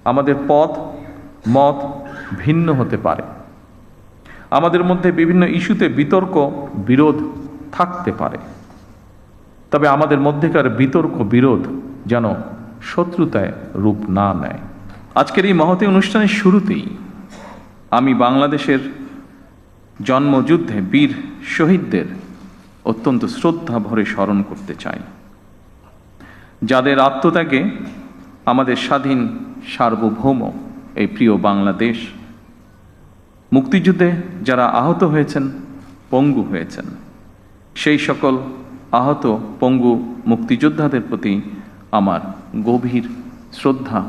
আমাদের পথ মত ভিন্ন হতে পারে, আমাদের মধ্যে বিভিন্ন ইস্যুতে বিতর্ক বিরোধ থাকতে পারে, তবে আমাদের মধ্যেকার বিতর্ক বিরোধ যেন শত্রুতায় রূপ না নেয়। আজকের এই মহতী অনুষ্ঠানের শুরুতেই আমি বাংলাদেশের জন্মযুদ্ধে বীর শহীদদের অত্যন্ত শ্রদ্ধা ভরে স্মরণ করতে চাই, যাদের আত্মত্যাগে আমাদের স্বাধীন সার্বভৌম এই প্রিয় বাংলাদেশ, মুক্তিযুদ্ধে যারা আহত হয়েছেন, পঙ্গু হয়েছেন, সেই সকল আহত পঙ্গু মুক্তিযোদ্ধাদের প্রতি আমার গভীর শ্রদ্ধা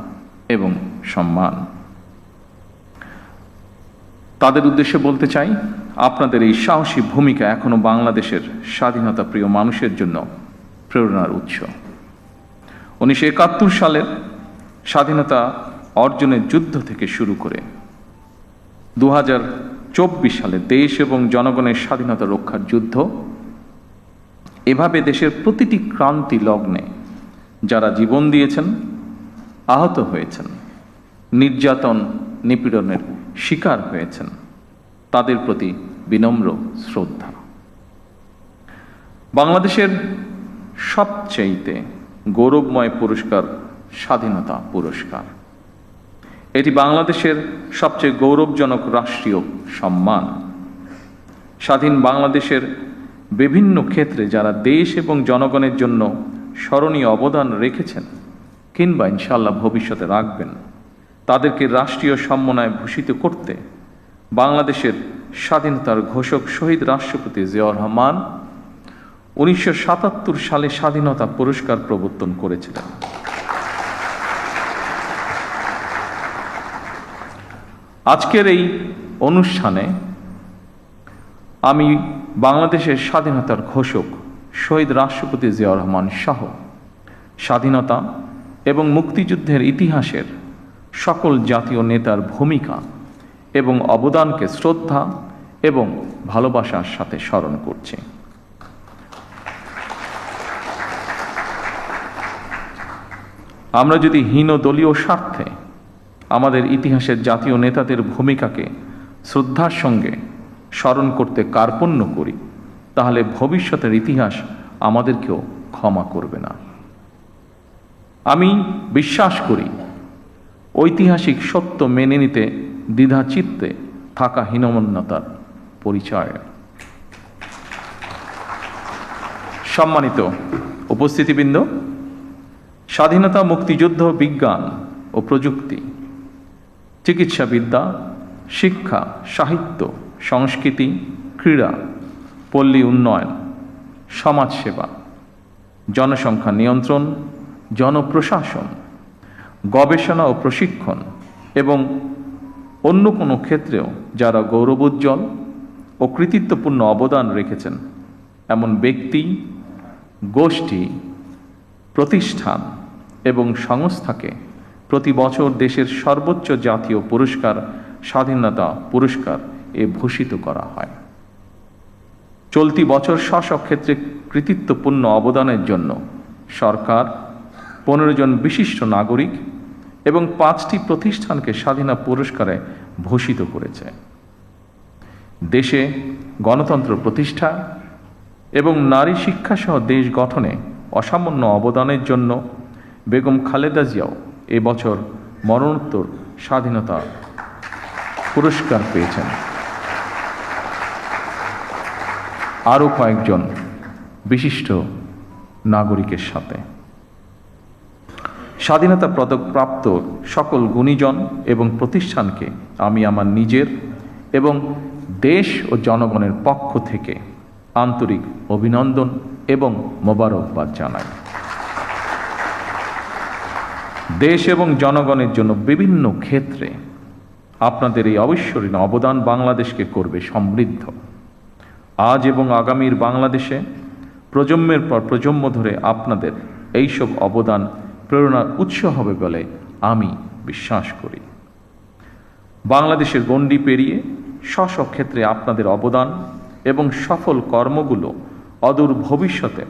এবং সম্মান। তাদের উদ্দেশ্যে বলতে চাই, আপনাদের এই সাহসী ভূমিকা এখনো বাংলাদেশের স্বাধীনতা প্রিয় মানুষের জন্য প্রেরণার উৎস। 1971 সালের স্বাধীনতা অর্জনের যুদ্ধ থেকে শুরু করে 2024 সালে দেশ এবং জনগণের স্বাধীনতা রক্ষার যুদ্ধ, এভাবে দেশের প্রতিটি ক্রান্তি লগ্নে যারা জীবন দিয়েছেন, আহত হয়েছেন, নির্যাতন নিপীড়নের শিকার হয়েছেন, তাদের প্রতি বিনম্র শ্রদ্ধা। বাংলাদেশের সবচেয়ে গৌরবময় পুরস্কার স্বাধীনতা পুরস্কার। এটি বাংলাদেশের সবচেয়ে গৌরবজনক রাষ্ট্রীয় সম্মান। স্বাধীন বাংলাদেশের বিভিন্ন ক্ষেত্রে যারা দেশ এবং জনগণের জন্য স্মরণীয় অবদান রেখেছেন কিংবা ইনশাআল্লাহ ভবিষ্যতে রাখবেন, তাদেরকে রাষ্ট্রীয় সম্মাননায় ভূষিত করতে বাংলাদেশের স্বাধীনতার ঘোষক শহীদ রাষ্ট্রপতি জিয়াউর রহমান 1977 সালে স্বাধীনতা পুরস্কার প্রবর্তন করেছিলেন। আজকের এই অনুষ্ঠানে আমি বাংলাদেশের স্বাধীনতার ঘোষক শহীদ রাষ্ট্রপতি জিয়াউর রহমান সহ স্বাধীনতা এবং মুক্তিযুদ্ধের ইতিহাসের সকল জাতীয় নেতার ভূমিকা এবং অবদানকে শ্রদ্ধা এবং ভালোবাসার সাথে স্মরণ করছি। আমরা যদি হীন দলীয় স্বার্থে আমাদের ইতিহাসের জাতীয় নেতাদের ভূমিকাকে শ্রদ্ধার সঙ্গে স্মরণ করতে কার্পণ্য করি, তাহলে ভবিষ্যতের ইতিহাস আমাদেরকেও ক্ষমা করবে না। আমি বিশ্বাস করি ঐতিহাসিক সত্য মেনে নিতে দ্বিধাচিত্তে থাকা হীনমন্যতার পরিচয়। সম্মানিত উপস্থিতিবৃন্দ, স্বাধীনতা, মুক্তিযুদ্ধ, বিজ্ঞান ও প্রযুক্তি, চিকিৎসাবিদ্যা, শিক্ষা, সাহিত্য, সংস্কৃতি, ক্রীড়া, পল্লী উন্নয়ন, সমাজসেবা, জনসংখ্যা নিয়ন্ত্রণ, জনপ্রশাসন, গবেষণা ও প্রশিক্ষণ এবং অন্য কোনো ক্ষেত্রেও যারা গৌরবোজ্জ্বল ও কৃতিত্বপূর্ণ অবদান রেখেছেন, এমন ব্যক্তি, গোষ্ঠী, প্রতিষ্ঠান এবং সংস্থাকে প্রতি বছর দেশের সর্বোচ্চ জাতীয় পুরস্কার স্বাধীনতা পুরস্কার ভূষিত করা হয়। চলতি বছর স্ব ক্ষেত্রে কৃতিত্বপূর্ণ অবদানের জন্য সরকার 15 জন বিশিষ্ট নাগরিক এবং 5টি প্রতিষ্ঠানকে স্বাধীনতা পুরস্কারে ভূষিত করেছে। দেশে গণতন্ত্র প্রতিষ্ঠা এবং নারী শিক্ষাসহ দেশ গঠনে অসামান্য অবদানের জন্য বেগম খালেদা জিয়াও এবছর মরণোত্তর স্বাধীনতা পুরস্কার পেয়েছেন। আরও কয়েকজন বিশিষ্ট নাগরিকের সাথে স্বাধীনতা পদক প্রাপ্ত সকল গুণীজন এবং প্রতিষ্ঠানকে আমি আমার নিজের এবং দেশ ও জনগণের পক্ষ থেকে আন্তরিক অভিনন্দন এবং মোবারকবাদ জানাই। দেশ এবং জনগণের জন্য বিভিন্ন ক্ষেত্রে আপনাদের এই অবিস্মরণীয় অবদান বাংলাদেশকে করবে সমৃদ্ধ। আজ এবং আগামীর বাংলাদেশে প্রজন্মের পর প্রজন্ম ধরে আপনাদের এইসব অবদান প্রেরণার উৎস হবে বলে আমি বিশ্বাস করি। বাংলাদেশের গণ্ডি পেরিয়ে স্ব ক্ষেত্রে আপনাদের অবদান এবং সফল কর্মগুলো অদূর ভবিষ্যতে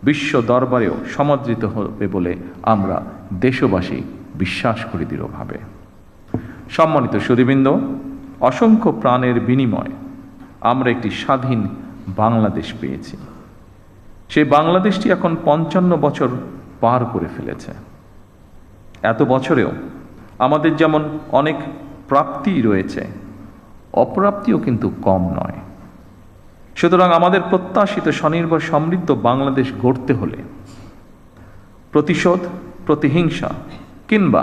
বিশ্ব দরবারেও সমাদৃত হবে বলে আমরা দেশবাসী বিশ্বাস করি দৃঢ়ভাবে। সম্মানিত সুধীবৃন্দ, অসংখ্য প্রাণের বিনিময়ে আমরা একটি স্বাধীন বাংলাদেশ পেয়েছি। সেই বাংলাদেশটি এখন 55 বছর পার করে ফেলেছে। এত বছরেও আমাদের যেমন অনেক প্রাপ্তি রয়েছে, অপ্রাপ্তিও কিন্তু কম নয়। সুতরাং আমাদের প্রত্যাশিত স্বনির্ভর সমৃদ্ধ বাংলাদেশ গড়তে হলে প্রতিশোধ, প্রতিহিংসা কিংবা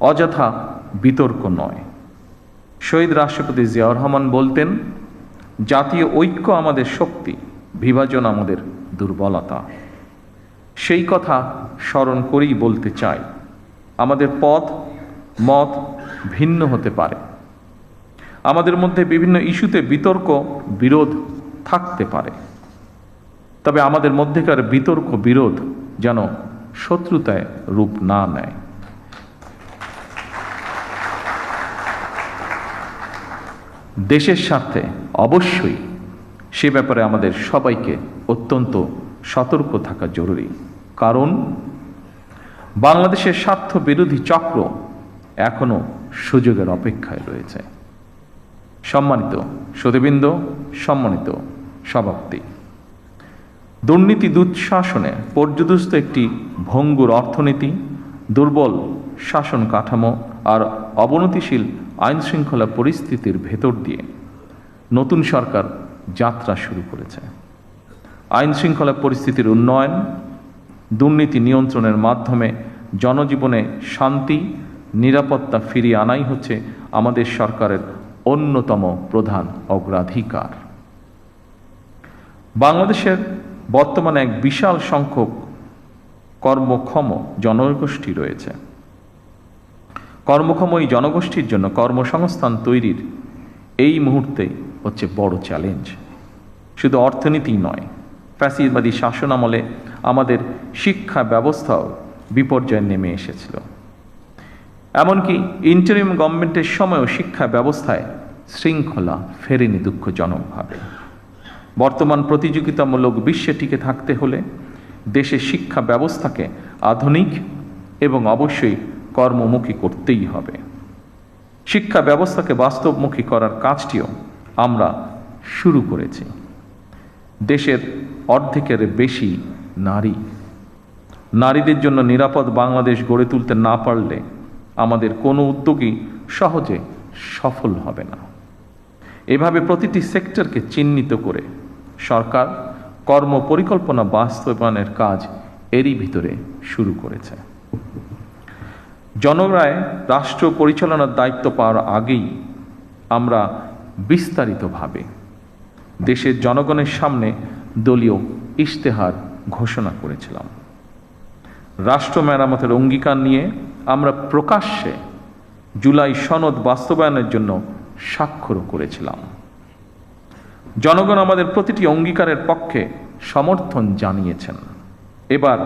অযথা বিতর্ক নয়। শহীদ রাষ্ট্রপতি জিয়াউর রহমান বলতেন, জাতীয় ঐক্য আমাদের শক্তি, বিভাজন আমাদের দুর্বলতা। সেই কথা স্মরণ করেই বলতে চাই, আমাদের পথ মত ভিন্ন হতে পারে, আমাদের মধ্যে বিভিন্ন ইস্যুতে বিতর্ক বিরোধ থাকতে পারে, তবে আমাদের মধ্যেকার বিতর্ক বিরোধ যেন শত্রুতায় রূপ না নেয়। দেশের স্বার্থে অবশ্যই সে ব্যাপারে আমাদের সবাইকে অত্যন্ত সতর্ক থাকা জরুরি, কারণ বাংলাদেশের স্বার্থ বিরোধী চক্র এখনো সুযোগের অপেক্ষায় রয়েছে। সম্মানিত সুধীবৃন্দ, সম্মানিত সভাপতি, দুর্নীতি দুঃশাসনে পর্যদস্ত একটি ভঙ্গুর অর্থনীতি, দুর্বল শাসন কাঠামো আর অবনতিশীল আইন শৃঙ্খলা পরিস্থিতির ভেতর দিয়ে নতুন সরকার যাত্রা শুরু করেছে। আইন শৃঙ্খলা পরিস্থিতির উন্নয়ন, দুর্নীতি নিয়ন্ত্রণের মাধ্যমে জনজীবনে শান্তি নিরাপত্তা ফিরিয়ে আনাই হচ্ছে আমাদের সরকারের অন্যতম প্রধান অগ্রাধিকার। বাংলাদেশের বর্তমানে এক বিশাল সংখ্যক কর্মক্ষম জনগোষ্ঠী রয়েছে। কর্মক্ষম এই জনগোষ্ঠীর জন্য কর্মসংস্থান তৈরির এই মুহূর্তে হচ্ছে বড় চ্যালেঞ্জ। শুধু অর্থনীতি নয়, ফ্যাসিবাদী শাসন আমলে আমাদের শিক্ষা ব্যবস্থাও বিপর্যয়ে নেমে এসেছিল। এমনকি ইন্টারিম গভর্নমেন্টের সময়ও শিক্ষা ব্যবস্থায় শৃঙ্খলা ফেরেনি দুঃখজনকভাবে। বর্তমান প্রতিযোগিতামূলক বিশ্বে টিকে থাকতে হলে দেশের শিক্ষা ব্যবস্থাকে আধুনিক এবং অবশ্যই কর্মমুখী করতেই হবে। শিক্ষা ব্যবস্থাকে বাস্তবমুখী করার কাজটিও আমরা শুরু করেছি। দেশের অর্ধেকের বেশি নারীদের জন্য নিরাপদ বাংলাদেশ গড়ে তুলতে না পারলে আমাদের কোনো উদ্যোগই সহজে সফল হবে না। এভাবে প্রতিটি সেক্টরকে চিহ্নিত করে সরকার কর্ম পরিকল্পনা বাস্তবায়নের কাজ এরই ভিতরে শুরু করেছে। জনগণের রাষ্ট্র পরিচালনার দায়িত্ব পাওয়ার আগেই আমরা বিস্তারিতভাবে দেশের জনগণের সামনে দলীয় ইশতেহার ঘোষণা করেছিলাম। রাষ্ট্র মেরামতের অঙ্গীকার নিয়ে আমরা প্রকাশ্যে জুলাই সনদ বাস্তবায়নের জন্য স্বাক্ষর করেছিলাম। জনগণ আমাদের প্রতিটি অঙ্গীকারের পক্ষে সমর্থন জানিয়েছেন। এবার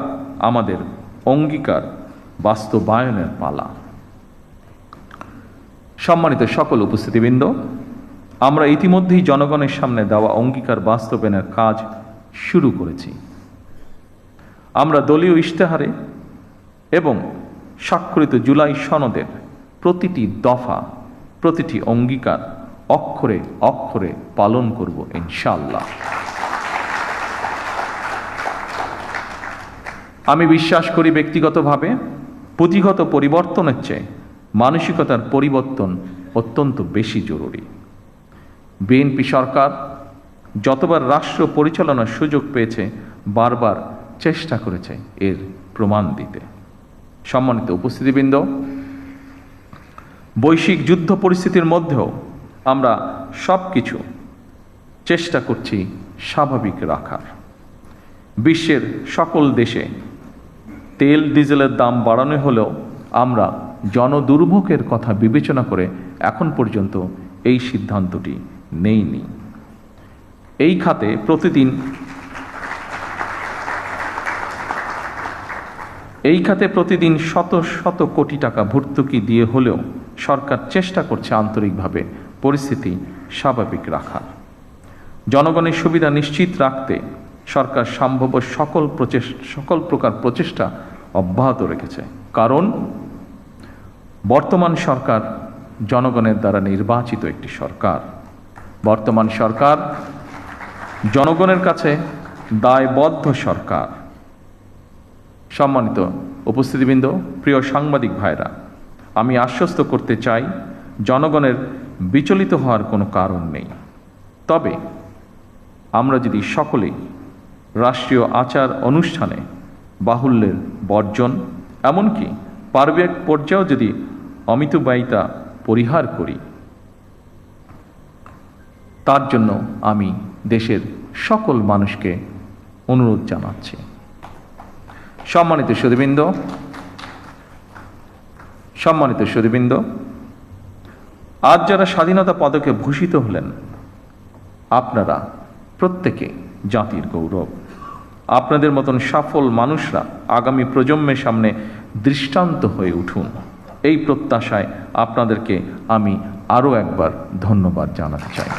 আমাদের অঙ্গীকার বাস্তবায়নের পালা। সম্মানিত সকল উপস্থিতিবৃন্দ, আমরা ইতিমধ্যেই জনগণের সামনে দেওয়া অঙ্গীকার বাস্তবায়নের কাজ শুরু করেছি। আমরা দলীয় ইশতেহারে এবং স্বাক্ষরিত জুলাই সনদের প্রতিটি দফা, প্রতিটি অঙ্গীকার অক্ষরে অক্ষরে পালন করব ইনশাআল্লাহ। আমি বিশ্বাস করি ব্যক্তিগতভাবে পুঁথিগত পরিবর্তনের চেয়ে মানসিকতার পরিবর্তন অত্যন্ত বেশি জরুরি। বিএনপি সরকার যতবার রাষ্ট্র পরিচালনার সুযোগ পেয়েছে বারবার চেষ্টা করেছে এর প্রমাণ দিতে। সম্মানিত উপস্থিতিবৃন্দ, বৈশ্বিক যুদ্ধ পরিস্থিতির মধ্যেও আমরা সবকিছু চেষ্টা করছি স্বাভাবিক রাখার। বিশ্বের সকল দেশে তেল ডিজেলের দাম বাড়ানো হলেও আমরা জনদুর্ভোগের কথা বিবেচনা করে এখন পর্যন্ত এই সিদ্ধান্তটি নেইনি। এই খাতে প্রতিদিন শত শত কোটি টাকা ভর্তুকি দিয়ে হলেও সরকার চেষ্টা করছে আন্তরিকভাবে পরিস্থিতি স্বাভাবিক রাখার। জনগণের সুবিধা নিশ্চিত রাখতে সরকার সম্ভব সকল প্রকার প্রচেষ্টা অব্যাহত রেখেছে। কারণ বর্তমান সরকার জনগণের দ্বারা নির্বাচিত একটি সরকার। বর্তমান সরকার জনগণের কাছে দায়বদ্ধ সরকার। সম্মানিত উপস্থিতিবৃন্দ, প্রিয় সাংবাদিক ভাইরা, আমি আশ্বস্ত করতে চাই জনগণের বিচলিত হওয়ার কোনো কারণ নেই। তবে আমরা যদি সকলেই রাষ্ট্রীয় আচার অনুষ্ঠানে বাহুল্যের বর্জন, এমনকি পারিবারিক পর্যায়েও যদি অমিতব্যয়িতা পরিহার করি, তার জন্য আমি দেশের সকল মানুষকে অনুরোধ জানাচ্ছি। সম্মানিত সুধীবৃন্দ, আজ যারা স্বাধীনতা পদকে ভূষিত হলেন, আপনারা প্রত্যেকে জাতির গৌরব। আপনাদের মতন সফল মানুষরা আগামী প্রজন্মের সামনে দৃষ্টান্ত হয়ে উঠুন। এই প্রত্যাশায় আপনাদেরকে আমি আরও একবার ধন্যবাদ জানাতে চাই।